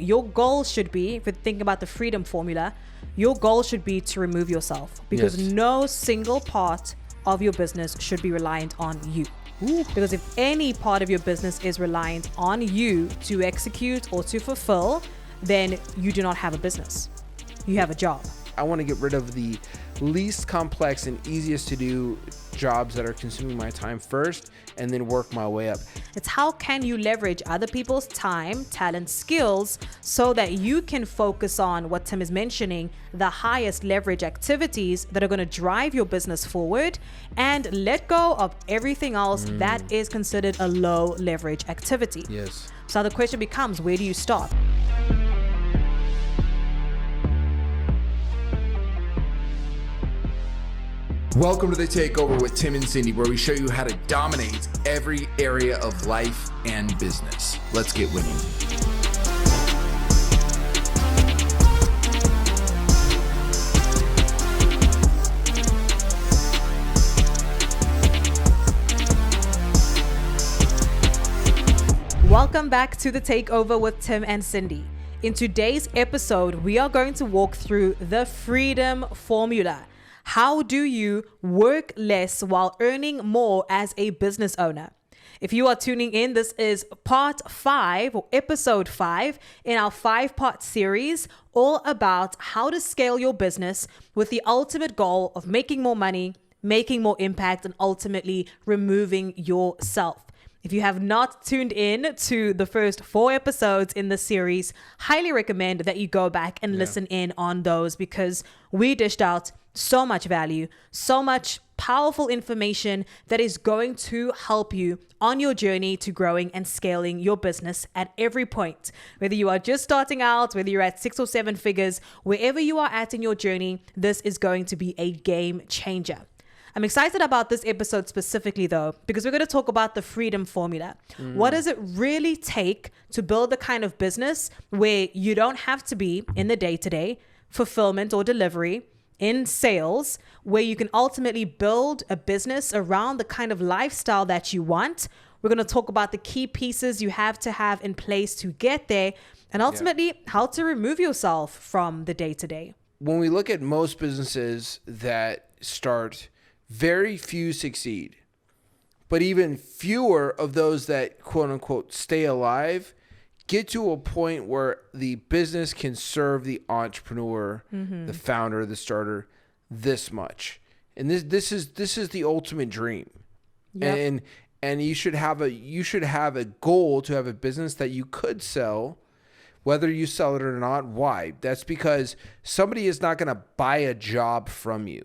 your goal should be, if you think about the freedom formula, your goal should be to remove yourself, because no single part of your business should be reliant on you. Because if any part of your business is reliant on you to execute or to fulfill, then you do not have a business. You have a job. I want to get rid of the least complex and easiest to do jobs that are consuming my time first, and then work my way up. It's how can you leverage other people's time, talent, skills, so that you can focus on what Tim is mentioning, the highest leverage activities that are going to drive your business forward, and let go of everything else that is considered a low leverage activity. Yes. So the question becomes, where do you start? Welcome to the Takeover with Tim and Cindy, where we show you how to dominate every area of life and business. Let's get winning. Welcome back to the Takeover with Tim and Cindy. In today's episode, we are going to walk through the freedom formula. How do you work less while earning more as a business owner? If you are tuning in, this is part 5 or episode 5 in our 5-part series, all about how to scale your business with the ultimate goal of making more money, making more impact, and ultimately removing yourself. If you have not tuned in to the first 4 episodes in the series, highly recommend that you go back and listen in on those, because we dished out so much value, so much powerful information that is going to help you on your journey to growing and scaling your business at every point. Whether you are just starting out, whether you're at 6 or 7 figures, wherever you are at in your journey, this is going to be a game changer. I'm excited about this episode specifically though, because we're going to talk about the freedom formula. What does it really take to build the kind of business where you don't have to be in the day-to-day fulfillment or delivery, in sales, where you can ultimately build a business around the kind of lifestyle that you want? We're going to talk about the key pieces you have to have in place to get there, and ultimately how to remove yourself from the day-to-day. When we look at most businesses that start, very few succeed, but even fewer of those that quote unquote stay alive get to a point where the business can serve the entrepreneur, the founder, the starter, this much. And this is the ultimate dream. Yep. And you should have a goal to have a business that you could sell, whether you sell it or not. Why? That's because somebody is not going to buy a job from you.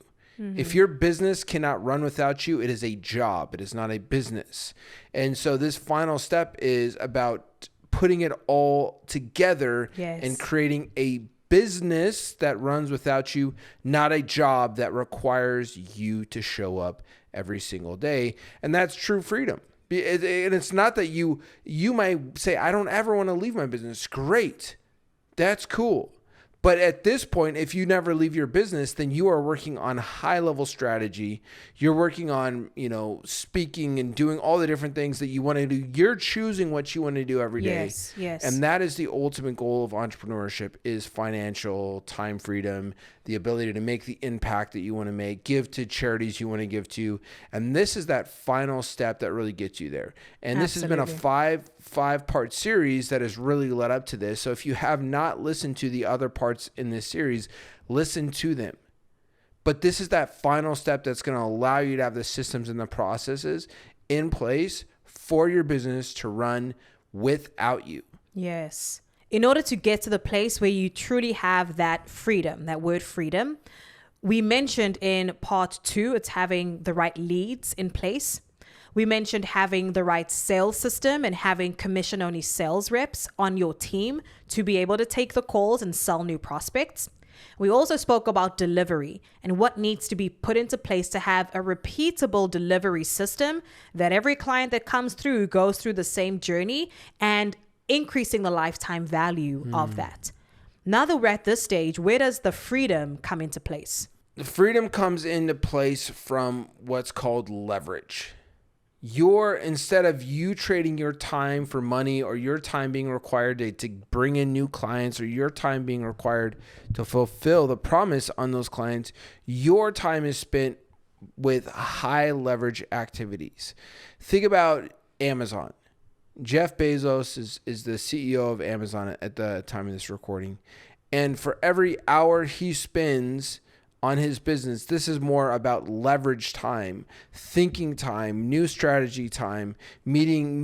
If your business cannot run without you, it is a job. It is not a business. And so this final step is about putting it all together and creating a business that runs without you, not a job that requires you to show up every single day. And that's true freedom. And it's not that you might say, I don't ever want to leave my business. Great. That's cool. But at this point, if you never leave your business, then you are working on high-level strategy. You're working on, speaking and doing all the different things that you want to do. You're choosing what you want to do every day. Yes. And that is the ultimate goal of entrepreneurship, is financial, time freedom, the ability to make the impact that you want to make, give to charities you want to give to. And this is that final step that really gets you there. And This has been a five-part series that has really led up to this. So if you have not listened to the other parts in this series, listen to them. But this is that final step that's going to allow you to have the systems and the processes in place for your business to run without you. Yes. In order to get to the place where you truly have that freedom, that word freedom, we mentioned in part 2, it's having the right leads in place. We mentioned having the right sales system and having commission-only sales reps on your team to be able to take the calls and sell new prospects. We also spoke about delivery and what needs to be put into place to have a repeatable delivery system that every client that comes through goes through the same journey, and increasing the lifetime value of that. Now that we're at this stage, where does the freedom come into place? The freedom comes into place from what's called leverage. instead of you trading your time for money, or your time being required to bring in new clients, or your time being required to fulfill the promise on those clients, your time is spent with high leverage activities. Think about Amazon. Jeff Bezos is the CEO of Amazon at the time of this recording. And for every hour he spends on his business, this is more about leverage time, thinking time, new strategy time, meeting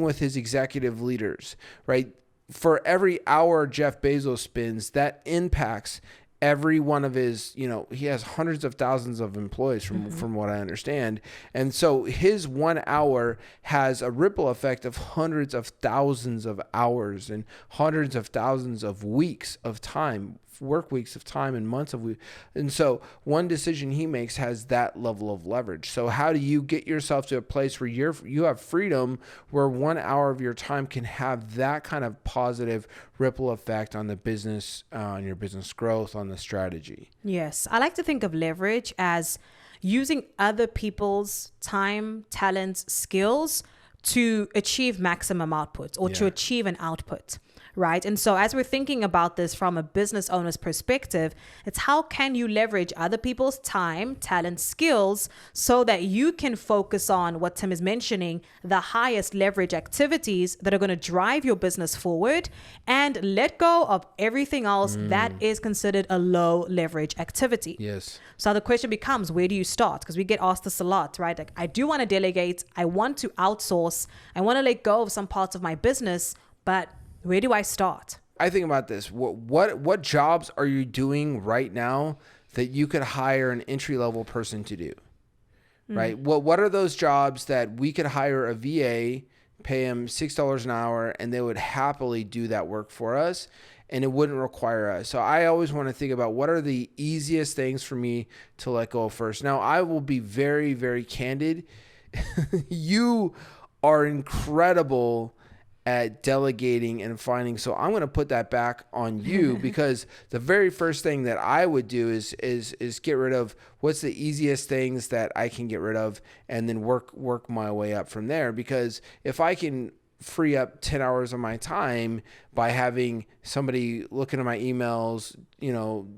with his executive leaders, right? For every hour Jeff Bezos spends, that impacts every one of his, he has hundreds of thousands of employees from what I understand. And so his 1 hour has a ripple effect of hundreds of thousands of hours and hundreds of thousands of weeks of time, work weeks of time, and months of weeks. And so one decision he makes has that level of leverage. So how do you get yourself to a place where you have freedom, where 1 hour of your time can have that kind of positive ripple effect on the business, on your business growth, on the strategy? Yes. I like to think of leverage as using other people's time, talents, skills to achieve maximum output, or to achieve an output. Right. And so as we're thinking about this from a business owner's perspective, it's how can you leverage other people's time, talent, skills, so that you can focus on what Tim is mentioning, the highest leverage activities that are going to drive your business forward, and let go of everything else that is considered a low leverage activity. Yes. So the question becomes, where do you start? Because we get asked this a lot, right? Like, I do want to delegate. I want to outsource. I want to let go of some parts of my business, but where do I start? I think about this. What jobs are you doing right now that you could hire an entry-level person to do? Right? What are those jobs that we could hire a VA, pay them $6 an hour, and they would happily do that work for us, and it wouldn't require us? So I always want to think about, what are the easiest things for me to let go of first? Now, I will be very, very candid. You are incredible at delegating and finding. So I'm going to put that back on you, because the very first thing that I would do is get rid of what's the easiest things that I can get rid of, and then work my way up from there. Because if I can free up 10 hours of my time by having somebody looking at my emails,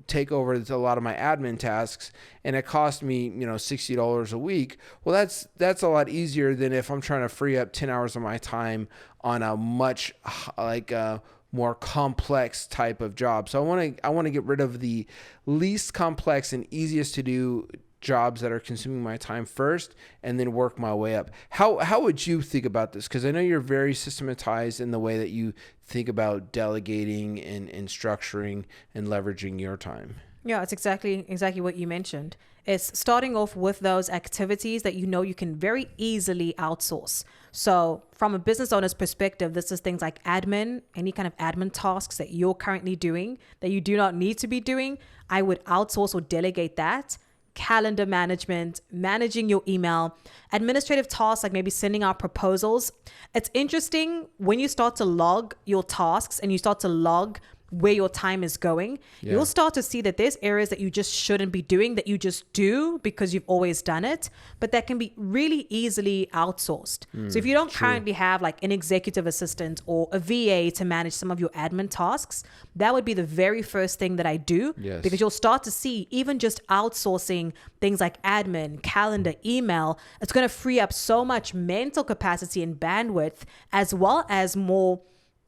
take over a lot of my admin tasks, and it cost me, $60 a week. Well, that's a lot easier than if I'm trying to free up 10 hours of my time on a much more complex type of job. So I want to get rid of the least complex and easiest to do jobs that are consuming my time first, and then work my way up. How would you think about this? Because I know you're very systematized in the way that you think about delegating and structuring and leveraging your time. Yeah, it's exactly what you mentioned. It's starting off with those activities that you can very easily outsource. So from a business owner's perspective, this is things like admin, any kind of admin tasks that you're currently doing that you do not need to be doing. I would outsource or delegate that. Calendar management, managing your email, administrative tasks like maybe sending out proposals. It's interesting when you start to log your tasks and you start to log where your time is going, you'll start to see that there's areas that you just shouldn't be doing, that you just do because you've always done it, but that can be really easily outsourced. So if you don't currently have like an executive assistant or a VA to manage some of your admin tasks, that would be the very first thing that I do, because you'll start to see even just outsourcing things like admin, calendar, email, it's going to free up so much mental capacity and bandwidth, as well as more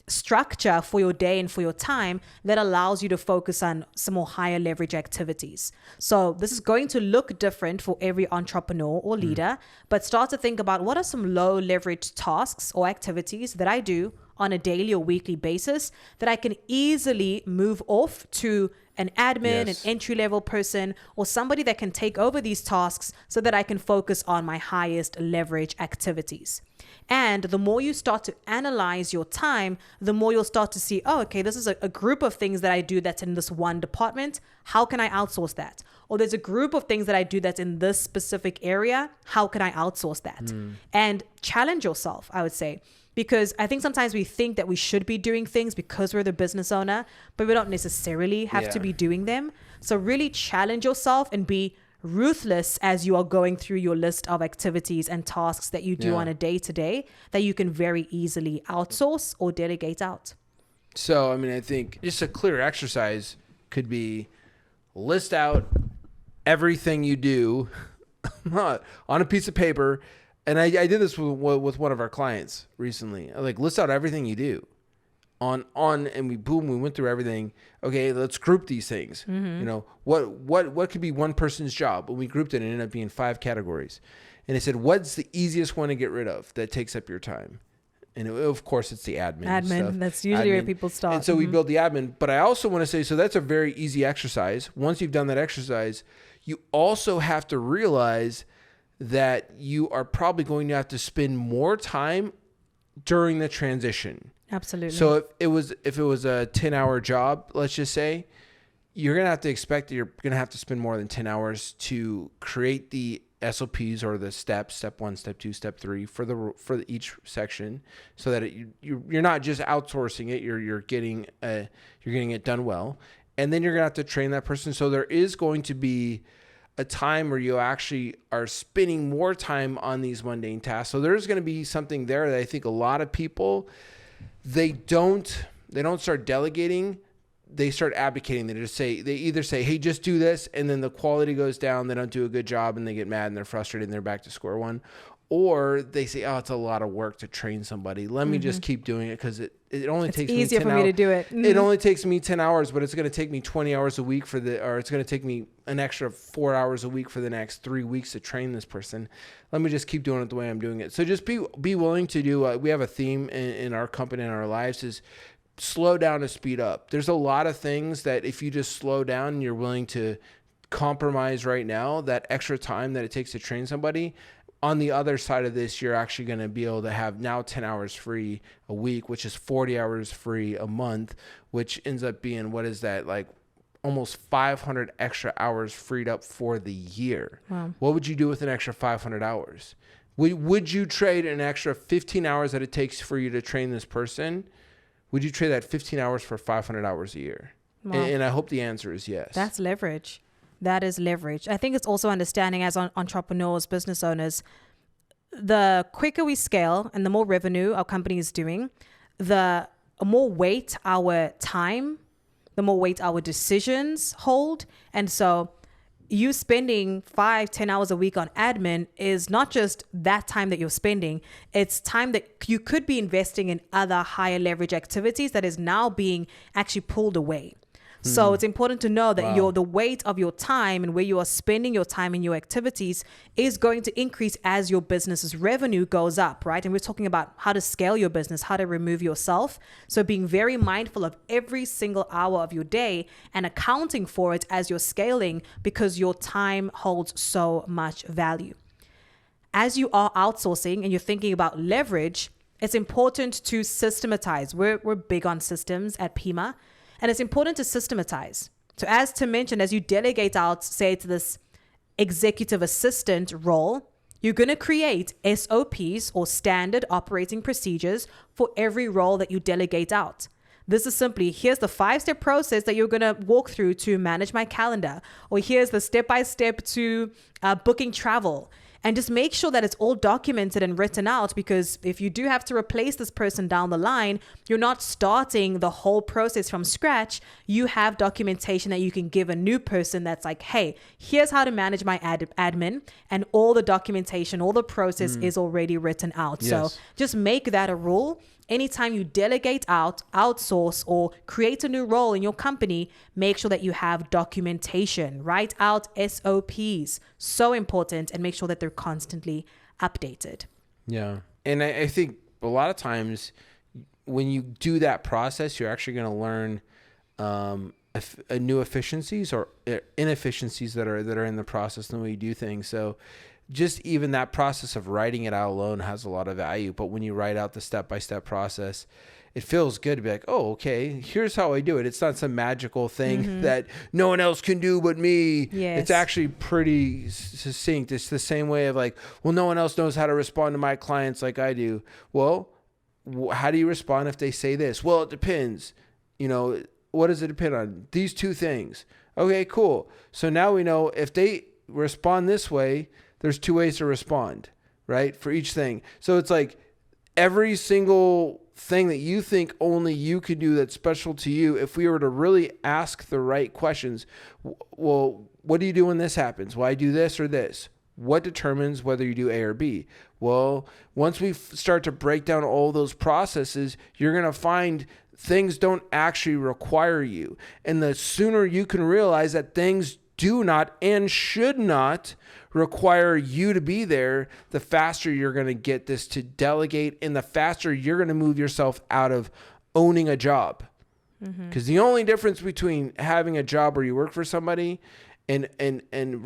structure for your day and for your time that allows you to focus on some more higher leverage activities. So this is going to look different for every entrepreneur or leader, but start to think about, what are some low leverage tasks or activities that I do on a daily or weekly basis that I can easily move off to an admin, an entry-level person, or somebody that can take over these tasks so that I can focus on my highest leverage activities. And the more you start to analyze your time, the more you'll start to see, oh, okay, this is a group of things that I do that's in this one department. How can I outsource that? Or there's a group of things that I do that's in this specific area. How can I outsource that? And challenge yourself, I would say. Because I think sometimes we think that we should be doing things because we're the business owner, but we don't necessarily have to be doing them. So really challenge yourself and be ruthless as you are going through your list of activities and tasks that you do on a day-to-day that you can very easily outsource or delegate out. So, I mean, I think just a clear exercise could be list out everything you do on a piece of paper. And I did this with one of our clients recently. I list out everything you do and we went through everything. Okay, let's group these things. What could be one person's job? When we grouped it, it ended up being 5 categories. And I said, what's the easiest one to get rid of that takes up your time? And of course, it's the admin stuff. That's usually where people start. And so we build the admin. But I also want to say, so that's a very easy exercise. Once you've done that exercise, you also have to realize that you are probably going to have to spend more time during the transition. Absolutely. So if it was a 10-hour job, let's just say, you're going to have to expect that you're going to have to spend more than 10 hours to create the SOPs or the steps, step 1, step 2, step 3 for each section, so that you're not just outsourcing it, you're getting it done well. And then you're going to have to train that person. So there is going to be a time where you actually are spending more time on these mundane tasks. So there's going to be something there that I think a lot of people, they don't start delegating. They start abdicating. They either say, hey, just do this. And then the quality goes down. They don't do a good job and they get mad and they're frustrated and they're back to square one. Or they say, oh, it's a lot of work to train somebody. Let me just keep doing it because it only takes me 10 hours. It's easier for me to do it. It only takes me 10 hours, but it's going to take me 20 hours a week or it's going to take me an extra 4 hours a week for the next 3 weeks to train this person. Let me just keep doing it the way I'm doing it. So just be willing to do, we have a theme in our company, in our lives, is slow down to speed up. There's a lot of things that if you just slow down and you're willing to compromise right now, that extra time that it takes to train somebody, on the other side of this, you're actually going to be able to have now 10 hours free a week, which is 40 hours free a month, which ends up being, what is that, like almost 500 extra hours freed up for the year. Wow. What would you do with an extra 500 hours? Would you trade an extra 15 hours that it takes for you to train this person? Would you trade that 15 hours for 500 hours a year? Wow. And I hope the answer is yes. That's leverage. That is leverage. I think it's also understanding as entrepreneurs, business owners, the quicker we scale and the more revenue our company is doing, the more weight our time, the more weight our decisions hold. And so you spending 5-10 hours a week on admin is not just that time that you're spending. It's time that you could be investing in other higher leverage activities that is now being actually pulled away. So it's important to know that the weight of your time and where you are spending your time in your activities is going to increase as your business's revenue goes up, right? And we're talking about how to scale your business, how to remove yourself. So being very mindful of every single hour of your day and accounting for it as you're scaling, because your time holds so much value. As you are outsourcing and you're thinking about leverage, it's important to systematize. We're big on systems at Pima. And it's important to systematize. So as Tim mentioned, as you delegate out, say, to this executive assistant role, you're going to create SOPs or standard operating procedures for every role that you delegate out. This is simply, here's the 5-step process that you're going to walk through to manage my calendar, or here's the step-by-step to booking travel. And just make sure that it's all documented and written out, because if you do have to replace this person down the line, you're not starting the whole process from scratch. You have documentation that you can give a new person that's like, hey, here's how to manage my admin, and all the documentation, all the process is already written out. Yes. So just make that a rule. Anytime you delegate out, outsource, or create a new role in your company, make sure that you have documentation. Write out SOPs. So important, and make sure that they're constantly updated. Yeah. And I think a lot of times when you do that process, you're actually going to learn new efficiencies or inefficiencies that are in the process and the way you do things. So just even that process of writing it out alone has a lot of value. But when you write out the step-by-step process, it feels good to be like, oh, okay, here's how I do it. It's not some magical thing that no one else can do but me. Yes. It's actually pretty succinct. It's the same way of like, well, no one else knows how to respond to my clients like I do. Well, how do you respond if they say this? Well, it depends. What does it depend on? These 2 things. Okay, cool. So now we know if they respond this way, there's 2 ways to respond, right? For each thing. So it's like every single thing that you think only you could do that's special to you, if we were to really ask the right questions, well, what do you do when this happens? Well, I do this or this. What determines whether you do A or B? Well, once we start to break down all those processes, you're going to find things don't actually require you. And the sooner you can realize that things do not and should not require you to be there, the faster you're going to get this to delegate, and the faster you're going to move yourself out of owning a job. Because the only difference between having a job where you work for somebody and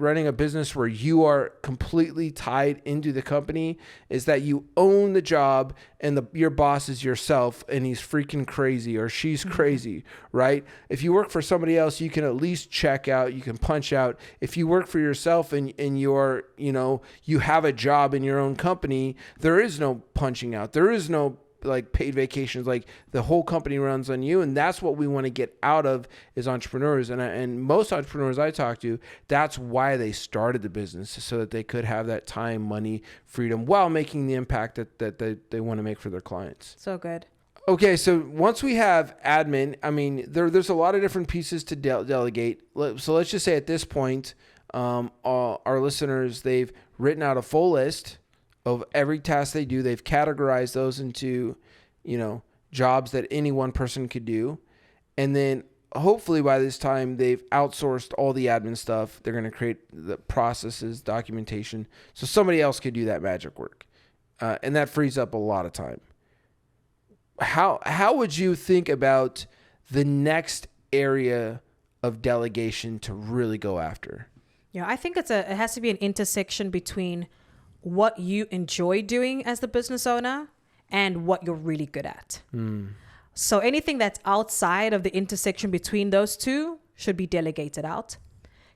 running a business where you are completely tied into the company is that you own the job and your boss is yourself and he's freaking crazy or she's crazy, right? If you work for somebody else, you can at least check out, you can punch out. If you work for yourself and you're, you have a job in your own company, there is no punching out. There is no like paid vacations, like the whole company runs on you. And that's what we want to get out of as entrepreneurs. And most entrepreneurs I talk to, that's why they started the business, so that they could have that time, money, freedom while making the impact that they want to make for their clients. So good. Okay. So once we have admin, I mean, there's a lot of different pieces to delegate. So let's just say at this point, our listeners, they've written out a full list of every task they do. They've categorized those into, jobs that any one person could do. And then hopefully by this time they've outsourced all the admin stuff. They're going to create the processes, documentation, so somebody else could do that magic work. And that frees up a lot of time. How would you think about the next area of delegation to really go after? Yeah, I think it has to be an intersection between what you enjoy doing as the business owner and what you're really good at. So anything that's outside of the intersection between those two should be delegated out.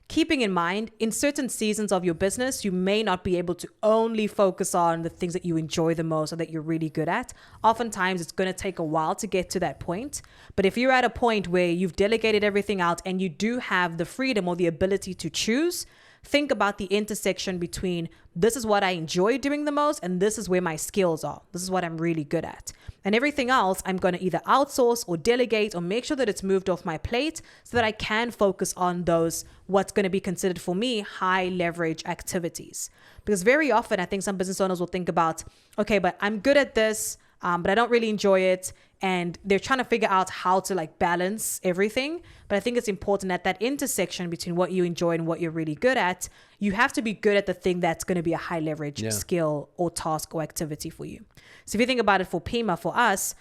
Keeping in mind, in certain seasons of your business, you may not be able to only focus on the things that you enjoy the most or that you're really good at. Oftentimes, it's going to take a while to get to that point. But if you're at a point where you've delegated everything out and you do have the freedom or the ability to choose, think about the intersection between this is what I enjoy doing the most and this is where my skills are. This is what I'm really good at. And everything else, I'm going to either outsource or delegate or make sure that it's moved off my plate so that I can focus on those, what's going to be considered for me, high leverage activities. Because very often, I think some business owners will think about, okay, but I'm good at this, but I don't really enjoy it. And they're trying to figure out how to balance everything. But I think it's important at that intersection between what you enjoy and what you're really good at, you have to be good at the thing that's going to be a high leverage skill or task or activity for you. So if you think about it for Pima, for us,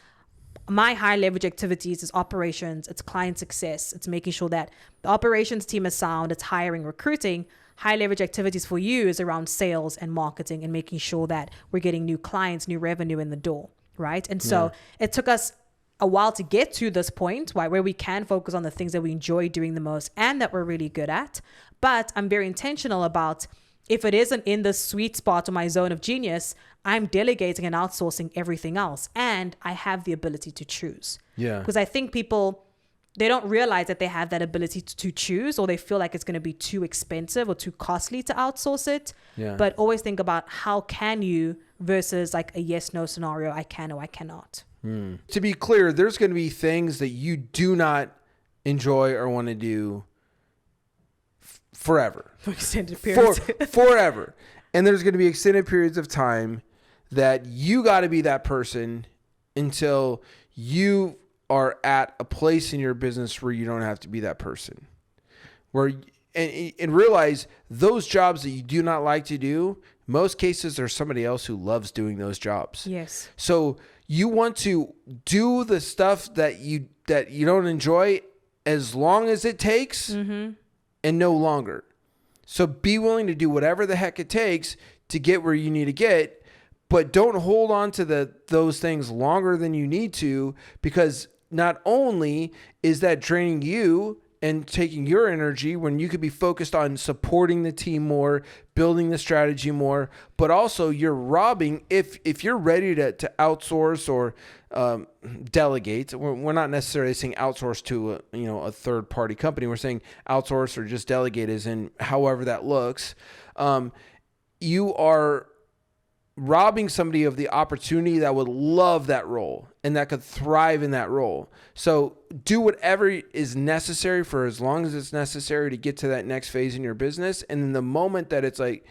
my high leverage activities is operations, it's client success, it's making sure that the operations team is sound, it's hiring, recruiting. High leverage activities for you is around sales and marketing and making sure that we're getting new clients, new revenue in the door. Right. And so it took us a while to get to this point, right, where we can focus on the things that we enjoy doing the most and that we're really good at. But I'm very intentional about if it isn't in the sweet spot or my zone of genius, I'm delegating and outsourcing everything else. And I have the ability to choose. Yeah. Because I think people, they don't realize that they have that ability to choose, or they feel like it's going to be too expensive or too costly to outsource it. Yeah. But always think about how can you versus a yes/no scenario. I can or I cannot. To be clear, there's going to be things that you do not enjoy or want to do forever. For extended periods. Forever. And there's going to be extended periods of time that you got to be that person until you are at a place in your business where you don't have to be that person. And realize those jobs that you do not like to do, most cases there's somebody else who loves doing those jobs. Yes. So you want to do the stuff that you don't enjoy as long as it takes and no longer. So be willing to do whatever the heck it takes to get where you need to get, but don't hold on to those things longer than you need to, because not only is that draining you and taking your energy when you could be focused on supporting the team more, building the strategy more, but also you're robbing if you're ready to outsource or delegate. We're not necessarily saying outsource to a third party company. We're saying outsource or just delegate as in however that looks. You are robbing somebody of the opportunity that would love that role and that could thrive in that role. So do whatever is necessary for as long as it's necessary to get to that next phase in your business. And then the moment that it's like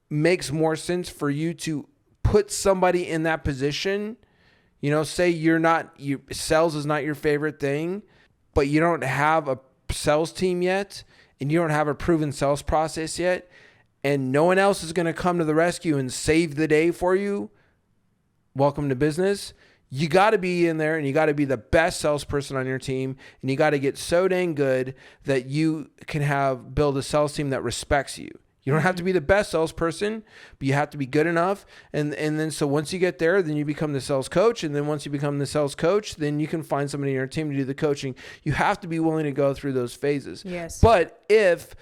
makes more sense for you to put somebody in that position, say sales is not your favorite thing, but you don't have a sales team yet and you don't have a proven sales process yet, and no one else is going to come to the rescue and save the day for you, welcome to business. You got to be in there and you got to be the best salesperson on your team, and you got to get so dang good that you can build a sales team that respects you. You don't have to be the best salesperson, but you have to be good enough. And then so once you get there, then you become the sales coach. And then once you become the sales coach, then you can find somebody in your team to do the coaching. You have to be willing to go through those phases. Yes. But if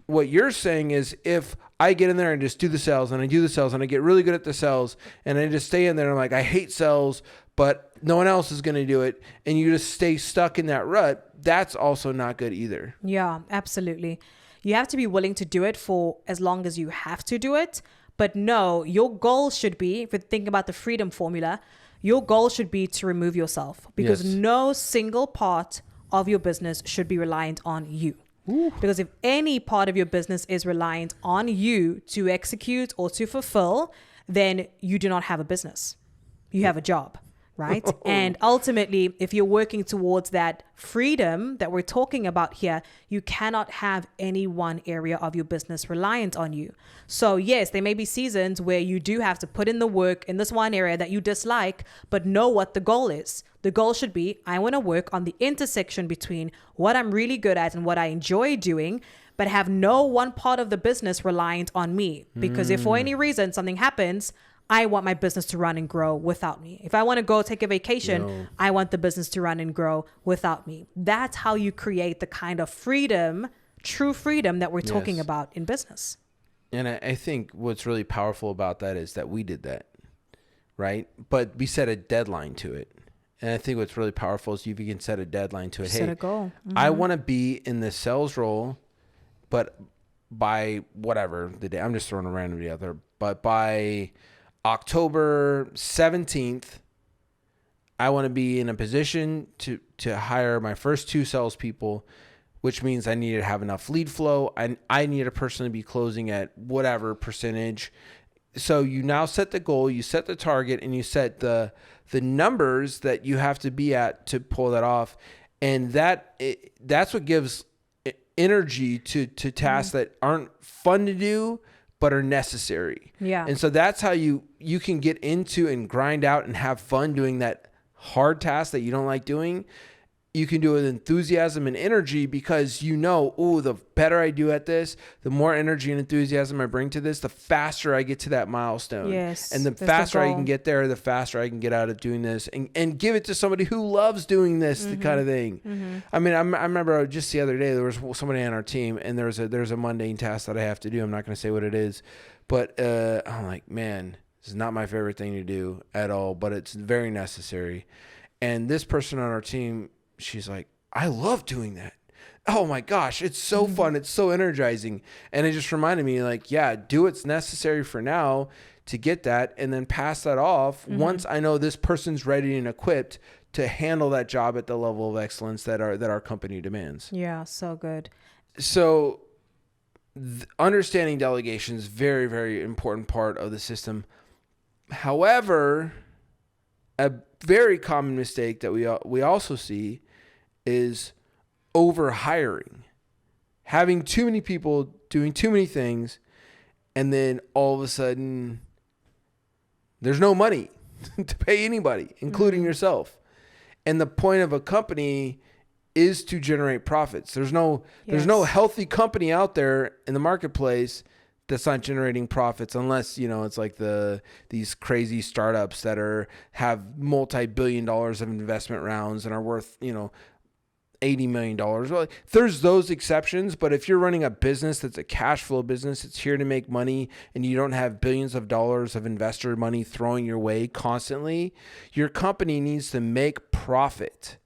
what you're saying is if I get in there and just do the sales and I do the sales and I get really good at the sales and I just stay in there and I'm like, I hate sales, but no one else is going to do it, and you just stay stuck in that rut, that's also not good either. Yeah, absolutely. You have to be willing to do it for as long as you have to do it. But no, your goal should be, if you think about the freedom formula, your goal should be to remove yourself, because no single part of your business should be reliant on you. Ooh. Because if any part of your business is reliant on you to execute or to fulfill, then you do not have a business. You have a job, right? And ultimately, if you're working towards that freedom that we're talking about here, you cannot have any one area of your business reliant on you. So yes, there may be seasons where you do have to put in the work in this one area that you dislike, but know what the goal is. The goal should be, I want to work on the intersection between what I'm really good at and what I enjoy doing, but have no one part of the business reliant on me. Because if for any reason something happens, I want my business to run and grow without me. If I want to go take a vacation, I want the business to run and grow without me. That's how you create the kind of freedom, true freedom that we're talking about in business. And I think what's really powerful about that is that we did that, right? But we set a deadline to it. And I think what's really powerful is you can set a deadline to it. Set a goal. Mm-hmm. I want to be in the sales role, but by whatever the day, I'm just throwing a random day out there, but by October 17th, I want to be in a position to hire my first 2 salespeople, which means I need to have enough lead flow. I need a person to be closing at whatever percentage. So you now set the goal, you set the target, and you set the numbers that you have to be at to pull that off. And that's what gives energy to tasks that aren't fun to do, but are necessary. Yeah. And so that's how you can get into and grind out and have fun doing that hard task that you don't like doing. You can do it with enthusiasm and energy, because the better I do at this, the more energy and enthusiasm I bring to this, the faster I get to that milestone. Yes. And the faster I can get there, the faster I can get out of doing this and give it to somebody who loves doing this, the kind of thing. Mm-hmm. I mean, I remember just the other day, there was somebody on our team and there's a mundane task that I have to do. I'm not going to say what it is, but I'm like, man, this is not my favorite thing to do at all, but it's very necessary. And this person on our team, she's like, I love doing that. Oh my gosh, it's so fun. It's so energizing. And it just reminded me, like, yeah, do what's necessary for now to get that, and then pass that off once I know this person's ready and equipped to handle that job at the level of excellence that our company demands. Yeah, so good. So understanding delegation is very, very important part of the system. However, a very common mistake that we also see is over hiring, having too many people doing too many things, and then all of a sudden there's no money to pay anybody, including yourself. And the point of a company is to generate profits. There's no healthy company out there in the marketplace that's not generating profits, unless, it's like these crazy startups that have multi-billion dollars of investment rounds and are worth, $80 million. Well, there's those exceptions, but if you're running a business that's a cash flow business, it's here to make money, and you don't have billions of dollars of investor money throwing your way constantly, your company needs to make profit.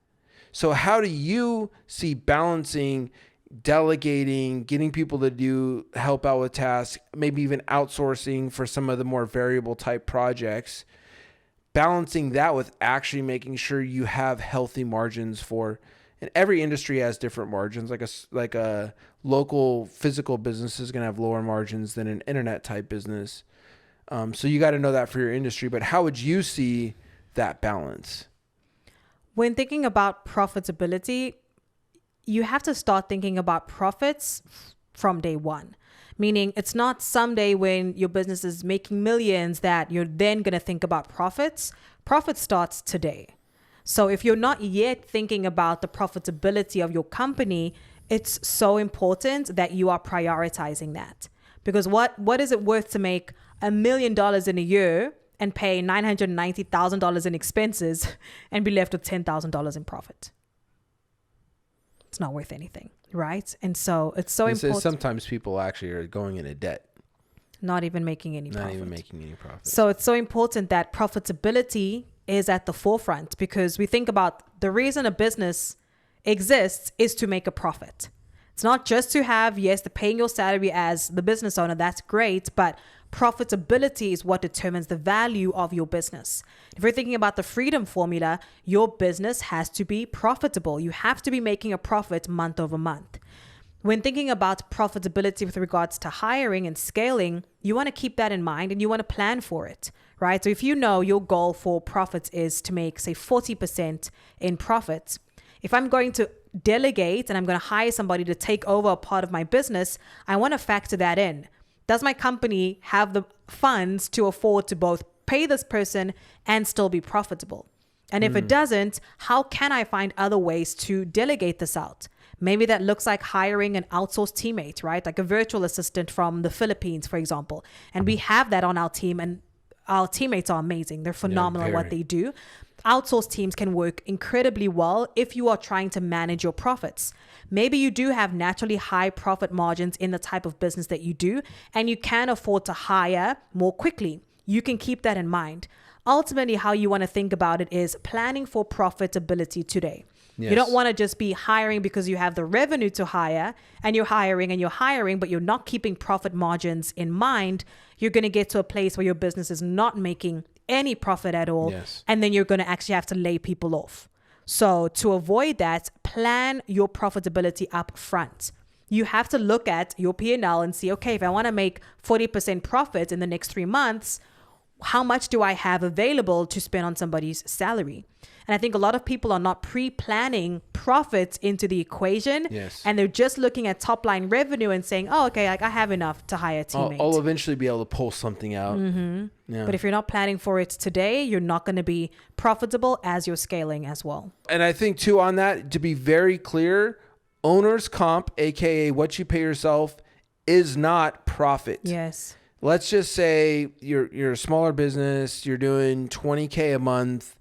So how do you see balancing, delegating, getting people to help out with tasks, maybe even outsourcing for some of the more variable type projects, balancing that with actually making sure you have healthy margins for, and every industry has different margins. Like a local physical business is going to have lower margins than an internet type business. So you got to know that for your industry, but how would you see that balance? When thinking about profitability, you have to start thinking about profits from day one. Meaning it's not someday when your business is making millions that you're then going to think about profits. Profit starts today. So if you're not yet thinking about the profitability of your company, it's so important that you are prioritizing that. Because what is it worth to make $1 million in a year and pay $990,000 in expenses and be left with $10,000 in profit? It's not worth anything, right? And so it's so important. Sometimes people actually are going into debt. Not even making any profit. Not even making any profit. So it's so important that profitability is at the forefront, because we think about the reason a business exists is to make a profit. It's not just to have, yes, the paying your salary as the business owner, that's great, but profitability is what determines the value of your business. If you're thinking about the freedom formula, your business has to be profitable. You have to be making a profit month over month. When thinking about profitability with regards to hiring and scaling, you want to keep that in mind and you want to plan for it, right? So if you know your goal for profits is to make, say, 40% in profits, if I'm going to delegate and I'm going to hire somebody to take over a part of my business, I want to factor that in. Does my company have the funds to afford to both pay this person and still be profitable? And if it doesn't, how can I find other ways to delegate this out? Maybe that looks like hiring an outsourced teammate, right? Like a virtual assistant from the Philippines, for example. And we have that on our team, and our teammates are amazing. They're phenomenal at what they do. Outsourced teams can work incredibly well if you are trying to manage your profits. Maybe you do have naturally high profit margins in the type of business that you do, and you can afford to hire more quickly. You can keep that in mind. Ultimately, how you want to think about it is planning for profitability today. Yes. You don't want to just be hiring because you have the revenue to hire, and you're hiring, but you're not keeping profit margins in mind. You're going to get to a place where your business is not making any profit at all. Yes. And then you're going to actually have to lay people off. So to avoid that, plan your profitability up front. You have to look at your P&L and see, okay, if I want to make 40% profit in the next 3 months, how much do I have available to spend on somebody's salary? And I think a lot of people are not pre-planning profits into the equation. Yes. And they're just looking at top line revenue and saying, oh, okay, like I have enough to hire a teammate. I'll eventually be able to pull something out. Mm-hmm. Yeah. But if you're not planning for it today, you're not going to be profitable as you're scaling as well. And I think too, on that, to be very clear, owner's comp, AKA what you pay yourself, is not profit. Yes. Let's just say you're a smaller business, you're doing $20K a month.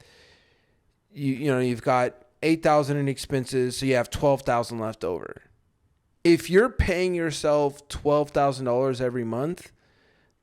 You've got $8,000 in expenses, so you have $12,000 left over. If you're paying yourself $12,000 every month,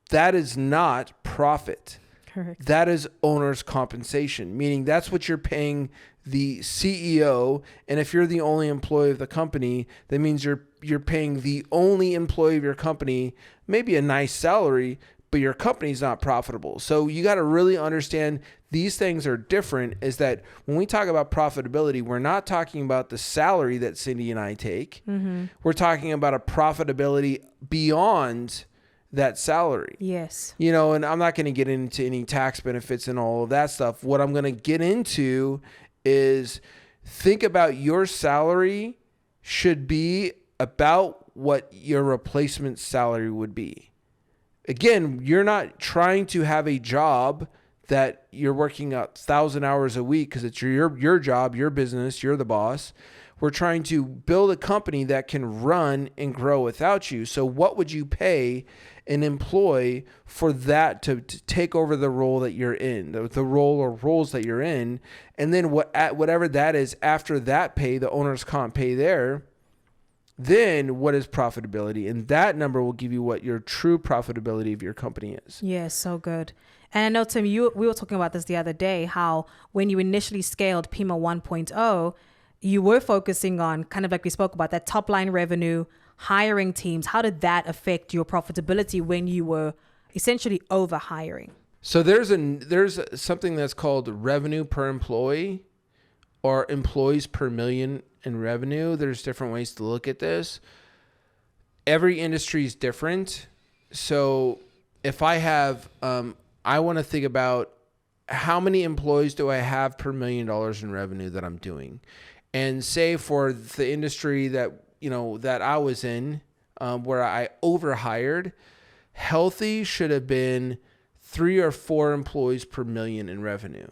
that is not profit. Correct. That is owner's compensation, meaning that's what you're paying the CEO. And if you're the only employee of the company, that means you're paying the only employee of your company maybe a nice salary, but your company's not profitable. So you got to really understand these things are different, is that when we talk about profitability, we're not talking about the salary that Cindy and I take. Mm-hmm. We're talking about a profitability beyond that salary. Yes. And I'm not going to get into any tax benefits and all of that stuff. What I'm going to get into is think about your salary should be about what your replacement salary would be. Again, you're not trying to have a job that you're working 1,000 hours a week because it's your job, your business, you're the boss. We're trying to build a company that can run and grow without you. So what would you pay an employee for that to take over the role that you're in, the role or roles that you're in? And then whatever that is after that pay, the owner's comp pay there, then what is profitability? And that number will give you what your true profitability of your company is. Yeah, so good. And I know, Tim, we were talking about this the other day, how when you initially scaled Pima 1.0, you were focusing on, kind of like we spoke about, that top line revenue, hiring teams. How did that affect your profitability when you were essentially over hiring? So there's something that's called revenue per employee or employees per million in revenue. There's different ways to look at this. Every industry is different. So if I have, I want to think about how many employees do I have per $1 million in revenue that I'm doing. And say for the industry that, that I was in, where I overhired, healthy should have been 3 or 4 employees per million in revenue.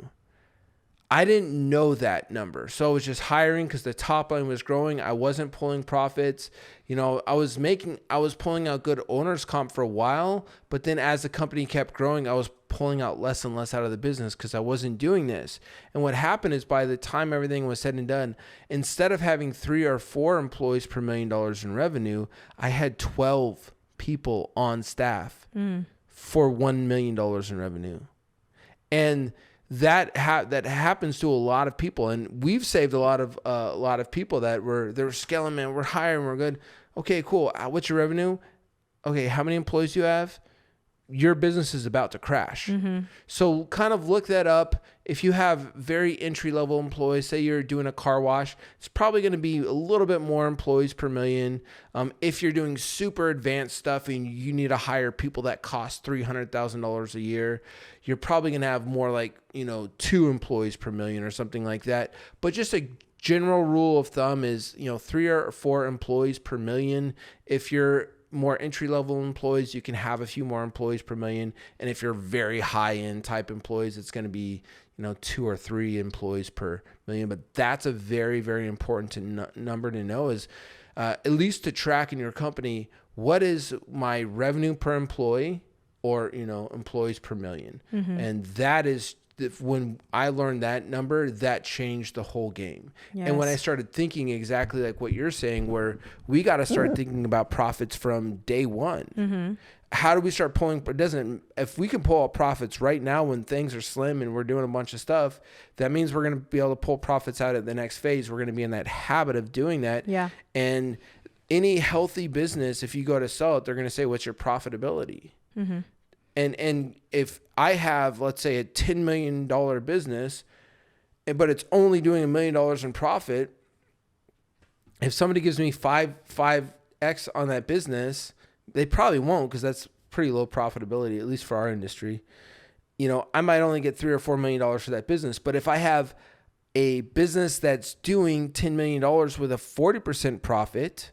I didn't know that number. So I was just hiring because the top line was growing. I wasn't pulling profits. I was pulling out good owner's comp for a while, but then as the company kept growing, I was pulling out less and less out of the business because I wasn't doing this. And what happened is by the time everything was said and done, instead of having 3 or 4 employees per $1 million in revenue, I had 12 people on staff for $1 million in revenue. And that happens to a lot of people, and we've saved a lot of people that they're scaling, man. We're hiring, we're good. Okay, cool. What's your revenue? Okay, how many employees do you have? Your business is about to crash. Mm-hmm. So kind of look that up. If you have very entry-level employees, say you're doing a car wash, it's probably going to be a little bit more employees per million. If you're doing super advanced stuff and you need to hire people that cost $300,000 a year, you're probably going to have more like, 2 employees per million or something like that. But just a general rule of thumb is, 3 or 4 employees per million. If you're more entry-level employees, you can have a few more employees per million. And if you're very high-end type employees, it's going to be, 2 or 3 employees per million. But that's a very, very important number to know is at least to track in your company, what is my revenue per employee or, employees per million. Mm-hmm. And that is when I learned that number, that changed the whole game. Yes. And when I started thinking exactly like what you're saying, where we got to start thinking about profits from day one. Mm-hmm. How do we start pulling? If we can pull out profits right now when things are slim and we're doing a bunch of stuff, that means we're going to be able to pull profits out at the next phase. We're going to be in that habit of doing that. Yeah. And any healthy business, if you go to sell it, they're going to say, what's your profitability? Mm-hmm. And if I have, let's say, a $10 million business, but it's only doing $1 million in profit, if somebody gives me 5x on that business, they probably won't, because that's pretty low profitability, at least for our industry. I might only get $3 or $4 million for that business. But if I have a business that's doing $10 million with a 40% profit,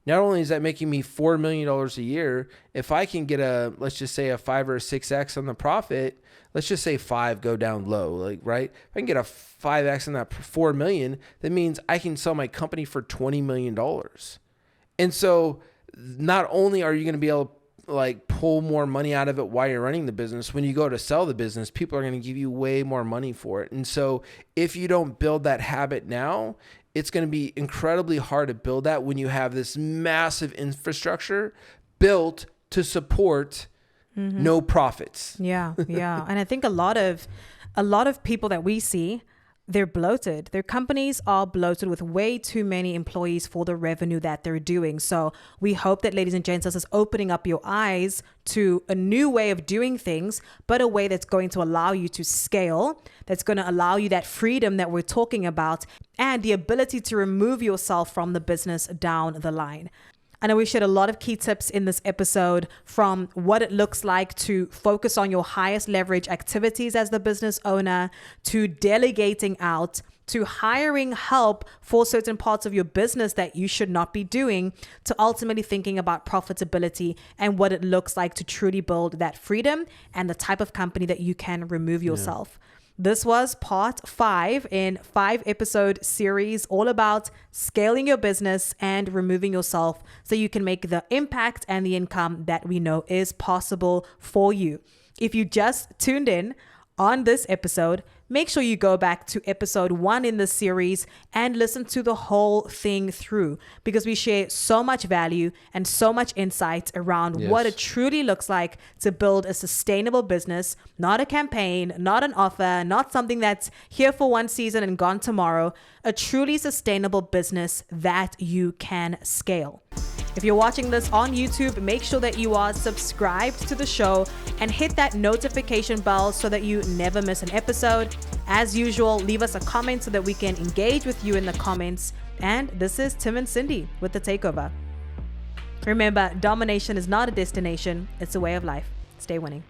not only is that making me $4 million a year, if I can get let's just say a 5 or a 6x on the profit, let's just say 5 go down low, right? If I can get a 5x on that $4 million, that means I can sell my company for $20 million. And so not only are you going to be able to pull more money out of it while you're running the business, when you go to sell the business, people are going to give you way more money for it. And so if you don't build that habit now, it's going to be incredibly hard to build that when you have this massive infrastructure built to support no profits. Yeah. And I think a lot of people that we see, they're bloated. Their companies are bloated with way too many employees for the revenue that they're doing. So we hope that, ladies and gents, this is opening up your eyes to a new way of doing things, but a way that's going to allow you to scale, that's going to allow you that freedom that we're talking about, and the ability to remove yourself from the business down the line. I know we shared a lot of key tips in this episode, from what it looks like to focus on your highest leverage activities as the business owner, to delegating out, to hiring help for certain parts of your business that you should not be doing, to ultimately thinking about profitability and what it looks like to truly build that freedom and the type of company that you can remove yourself. This was part 5 in 5-episode series all about scaling your business and removing yourself so you can make the impact and the income that we know is possible for you. If you just tuned in on this episode, make sure you go back to episode 1 in the series and listen to the whole thing through, because we share so much value and so much insight around what it truly looks like to build a sustainable business, not a campaign, not an offer, not something that's here for one season and gone tomorrow, a truly sustainable business that you can scale. If you're watching this on YouTube, make sure that you are subscribed to the show and hit that notification bell so that you never miss an episode. As usual, leave us a comment so that we can engage with you in the comments. And this is Tim and Cindy with The Takeover. Remember, domination is not a destination, it's a way of life. Stay winning.